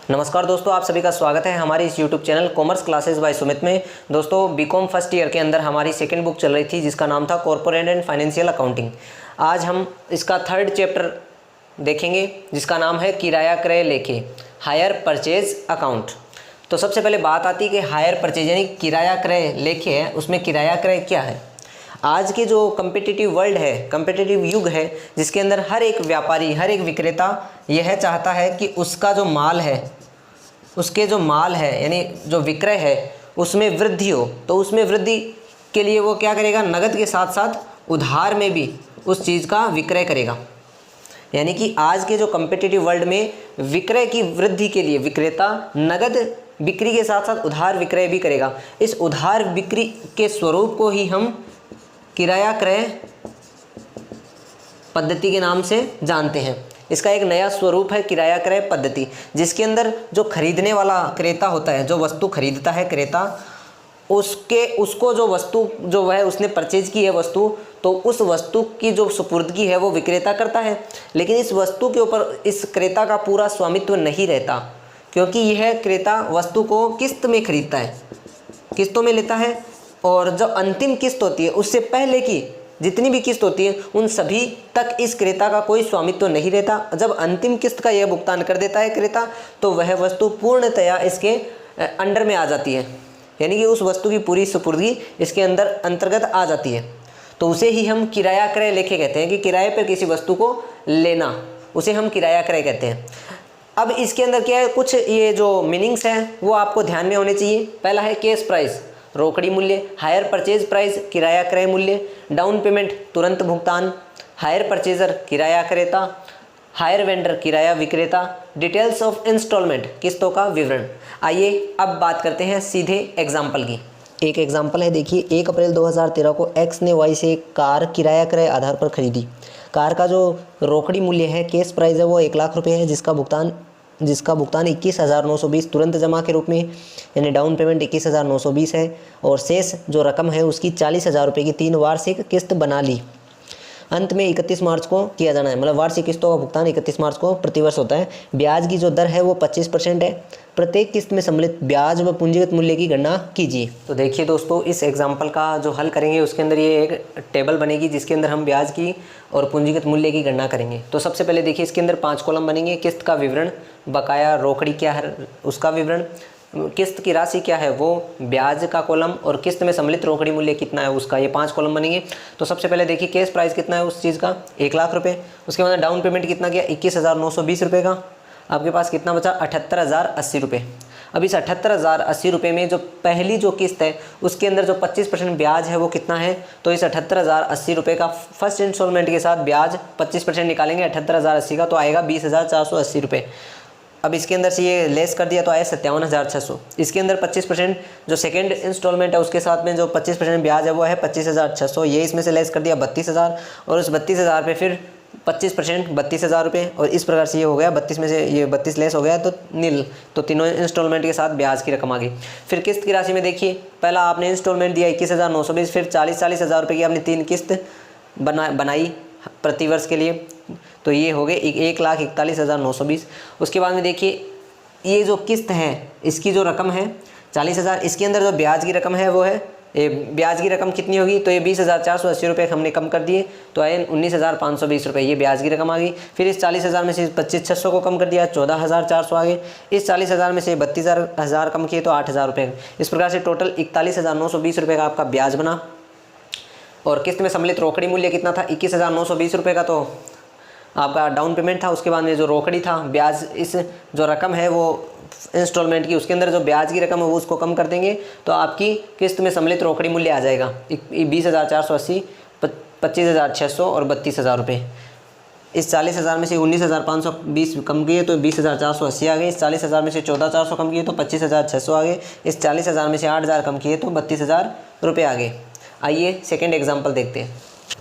नमस्कार दोस्तों, आप सभी का स्वागत है हमारे इस YouTube channel commerce classes bye Sumit में। दोस्तों बीकॉम फर्स्ट ईयर के अंदर हमारी सेकंड बुक चल रही थी जिसका नाम था कॉर्पोरेट एंड फाइनेंशियल अकाउंटिंग। आज हम इसका थर्ड चैप्टर देखेंगे जिसका नाम है किराया क्रय लेखे, हायर परचेज अकाउंट। तो सबसे पहले बात आती है कि हायर परचेज यानी किराया क्रय लेखे है, उसमें किराया क्रय क्या है। आज के जो कम्पिटिटिव वर्ल्ड है, कम्पिटिटिव युग है, जिसके अंदर हर एक व्यापारी, हर एक विक्रेता यह चाहता है कि उसका जो माल है, उसके जो माल है यानी जो विक्रय है उसमें वृद्धि हो। तो उसमें वृद्धि के लिए वो क्या करेगा, नगद के साथ साथ उधार में भी उस चीज़ का विक्रय करेगा। यानी कि आज के जो कम्पिटिटिव वर्ल्ड में विक्रय की वृद्धि के लिए विक्रेता नगद बिक्री के साथ साथ उधार विक्रय भी करेगा। इस उधार बिक्री के स्वरूप को ही हम किराया क्रय पद्धति के नाम से जानते हैं। इसका एक नया स्वरूप है किराया क्रय पद्धति, जिसके अंदर जो खरीदने वाला क्रेता होता है, जो वस्तु खरीदता है क्रेता, उसको जो वस्तु जो वह उसने परचेज की है वस्तु, तो उस वस्तु की जो सुपुर्दगी है वो विक्रेता करता है। लेकिन इस वस्तु के ऊपर इस क्रेता का पूरा स्वामित्व नहीं रहता, क्योंकि यह क्रेता वस्तु को किस्त में खरीदता है, किस्तों में लेता है। और जो अंतिम किस्त होती है उससे पहले की जितनी भी किस्त होती है उन सभी तक इस क्रेता का कोई स्वामित्व नहीं रहता। जब अंतिम किस्त का यह भुगतान कर देता है क्रेता, तो वह वस्तु पूर्णतया इसके अंडर में आ जाती है, यानी कि उस वस्तु की पूरी सुपुर्दगी इसके अंतर्गत आ जाती है। तो उसे ही हम किराया क्रय लेखे कहते हैं कि किराए पर किसी वस्तु को लेना, उसे हम किराया क्रय कहते हैं। अब इसके अंदर क्या है, कुछ ये जो मीनिंग्स हैं वो आपको ध्यान में होने चाहिए। पहला है कैश प्राइस, रोकड़ी मूल्य, हायर परचेज प्राइस, किराया क्रय मूल्य, डाउन पेमेंट, तुरंत भुगतान, हायर परचेजर, किराया क्रेता, हायर वेंडर, किराया विक्रेता, डिटेल्स ऑफ इंस्टॉलमेंट, किस्तों का विवरण। आइए अब बात करते हैं सीधे एग्जाम्पल की। एक एग्जाम्पल है, देखिए 1 अप्रैल 2013 को एक्स ने वाई से एक कार किराया क्रय आधार पर खरीदी। कार का जो रोकड़ी मूल्य है, कैश प्राइस है, वो 1 लाख रुपये है, जिसका भुगतान 21,920 तुरंत जमा के रूप में, यानी डाउन पेमेंट 21,920 है। और शेष जो रकम है उसकी 40,000 रुपये की 3 वार्षिक किस्त बना ली। अंत में 31 मार्च को किया जाना है, मतलब वार्षिक किस्तों का भुगतान 31 मार्च को प्रतिवर्ष होता है। ब्याज की जो दर है वो 25% है। प्रत्येक किस्त में सम्मिलित ब्याज व पूंजीगत मूल्य की गणना कीजिए। तो देखिए दोस्तों, इस एग्जाम्पल का जो हल करेंगे उसके अंदर ये एक टेबल बनेगी जिसके अंदर हम ब्याज की और पूंजीगत मूल्य की गणना करेंगे। तो सबसे पहले देखिए इसके अंदर 5 कॉलम बनेंगे। किस्त का विवरण, बकाया रोकड़ी क्या है उसका विवरण, किस्त की राशि क्या है वो ब्याज का कॉलम, और किस्त में सम्मिलित रोकड़ी मूल्य कितना है उसका, ये 5 कॉलम बनेंगे। तो सबसे पहले देखिए कैश प्राइस कितना है उस चीज़ का, 1 लाख रुपये। उसके बाद डाउन पेमेंट कितना किया, 21,920 रुपये का। आपके पास कितना बचा, 78,080 रुपये। अब इस 78,080 रुपये में जो पहली जो किस्त है उसके अंदर जो 25% ब्याज है वो कितना है, तो इस 78,080 रुपये का फर्स्ट इंस्टॉलमेंट के साथ ब्याज 25% निकालेंगे 78,080 का, तो आएगा 20,480 रुपये। अब इसके अंदर से ये लेस कर दिया तो आया 57,600। इसके अंदर 25% जो सेकंड इंस्टॉलमेंट है उसके साथ में जो 25% ब्याज है वो है 25,600। ये इसमें से लेस कर दिया 32,000, और उस 32,000 पे फिर 25% 32,000 रुपये, और इस प्रकार से ये हो गया 32 में से ये 32 लेस हो गया तो नील। तो तीनों इंस्टॉलमेंट के साथ ब्याज की रकम आ गई। फिर किस्त की राशि में देखिए, पहला आपने इंस्टॉलमेंट दिया 21,920, फिर 40,000 रुपये की आपने 3 किस्त बनाई प्रतिवर्ष के लिए, तो ये हो गए 1,41,920। उसके बाद में देखिए ये जो किस्त है इसकी जो रकम है 40,000, इसके अंदर जो ब्याज की रकम है वो है, ब्याज की रकम कितनी होगी, तो ये 20,480 रुपये हमने कम कर दिए तो आए 19,520 रुपये, ये ब्याज की रकम आ गई। फिर इस 40,000 में से 25,600 को कम कर दिया, 14,400 आ गए। इस 40,000 में से 32,000 कम किए तो 8,000 रुपये। इस प्रकार से टोटल 41,920 रुपये का आपका ब्याज बना। और किस्त में सम्मिलित रोकड़ी मूल्य कितना था, 21,920 रुपये का तो आपका डाउन पेमेंट था। उसके बाद में जो रोकड़ी था, ब्याज, इस जो रकम है वो इंस्टॉलमेंट की, उसके अंदर जो ब्याज की रकम है वो उसको कम कर देंगे तो आपकी किस्त में सम्मिलित रोकड़ी मूल्य आ जाएगा 20,480, 25,600 और 32,000 रुपये। इस 40,000 में से 19,520 कम किए तो 20,480 आ गए। इस 40,000 में से 14,400 कम किए तो 25,600 आ गए। इस 40,000 में से 8,000 कम किए तो 32,000 रुपये आ गए। आइए सेकेंड एग्जाम्पल देखते हैं।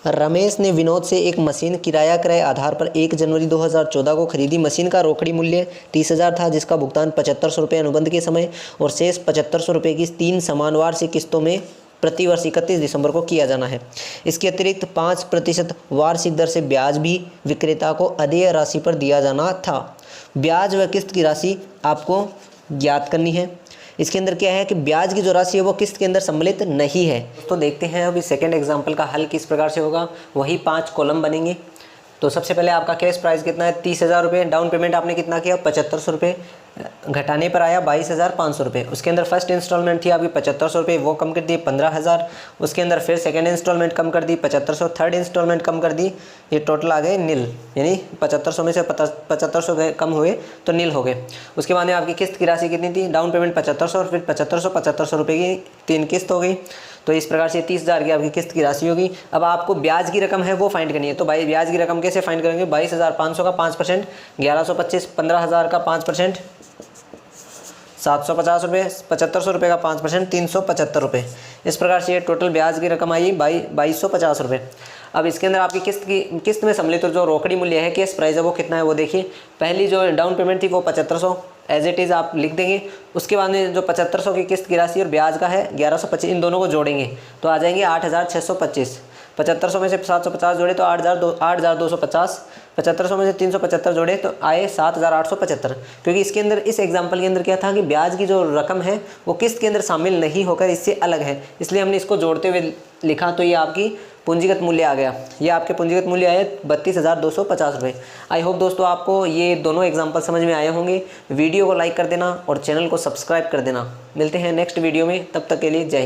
रमेश ने विनोद से एक मशीन किराया क्रय आधार पर 1 जनवरी 2014 को खरीदी। मशीन का रोकड़ी मूल्य 30,000 था, जिसका भुगतान 7,500 रुपये अनुबंध के समय और शेष 7,500 रुपये की 3 समान वार्षिक किस्तों में प्रतिवर्ष 31 दिसंबर को किया जाना है। इसके अतिरिक्त 5% वार्षिक दर से ब्याज भी विक्रेता को अदेय राशि पर दिया जाना था। ब्याज व किस्त की राशि आपको ज्ञात करनी है। इसके अंदर क्या है कि ब्याज की जो राशि है वो किस्त के अंदर सम्मिलित नहीं है। तो देखते हैं अभी सेकंड एग्जांपल का हल किस प्रकार से होगा। वही 5 कॉलम बनेंगे। तो सबसे पहले आपका कैश प्राइस कितना है 30,000 रुपये। डाउन पेमेंट आपने कितना किया 7500 रुपये, घटाने पर आया 22,500 रुपये। उसके अंदर फर्स्ट इंस्टॉलमेंट थी आपकी 7500 रुपये, वो कम कर दी 15,000। उसके अंदर फिर सेकंड इंस्टॉलमेंट कम कर दी 7500, थर्ड इंस्टॉलमेंट कम कर दी, ये टोटल आ गए नील, यानी 7500 में से 7500 कम हुए तो नील हो गए। उसके बाद में आपकी किस्त की राशि कितनी थी, डाउन पेमेंट 7500 और फिर 7500 रुपये की 3 किस्त हो गई। तो इस प्रकार से 30,000 की आपकी किस्त की राशि होगी। अब आपको ब्याज की रकम है वो फाइंड करनी है। तो भाई ब्याज की रकम कैसे फाइंड करेंगे, 22,500 का 5%, 1125, 15,000 का 5%, 750 रुपये, 7500 रुपये का 5%, 375 रुपये। इस प्रकार से ये टोटल ब्याज की रकम आई 2250 रुपये। अब इसके अंदर आपकी किस्त में सम्मिलित जो रोकड़ी मूल्य है, कैश प्राइस है, वो कितना है वो देखिए। पहली जो डाउन पेमेंट थी वो 7500 एज इट इज़ आप लिख देंगे। उसके बाद में जो 7500 की किस्त की राशि और ब्याज का है 1125, इन दोनों को जोड़ेंगे तो आ जाएंगे 8,625। 7500 में से 750 जोड़े तो 8,250, 7500 में से 375 जोड़े तो आए 7,875। क्योंकि इसके अंदर इस एग्जांपल के अंदर क्या था कि ब्याज की जो रकम है वो किस्त के अंदर शामिल नहीं होकर इससे अलग है, इसलिए हमने इसको जोड़ते हुए लिखा। तो ये आपकी पूंजीगत मूल्य आ गया। ये आपके पूंजीगत मूल्य आए 32,250 रुपये। आई होप दोस्तों आपको ये दोनों एग्जाम्पल समझ में आए होंगे। वीडियो को लाइक कर देना और चैनल को सब्सक्राइब कर देना। मिलते हैं नेक्स्ट वीडियो में, तब तक के लिए जय हिंद।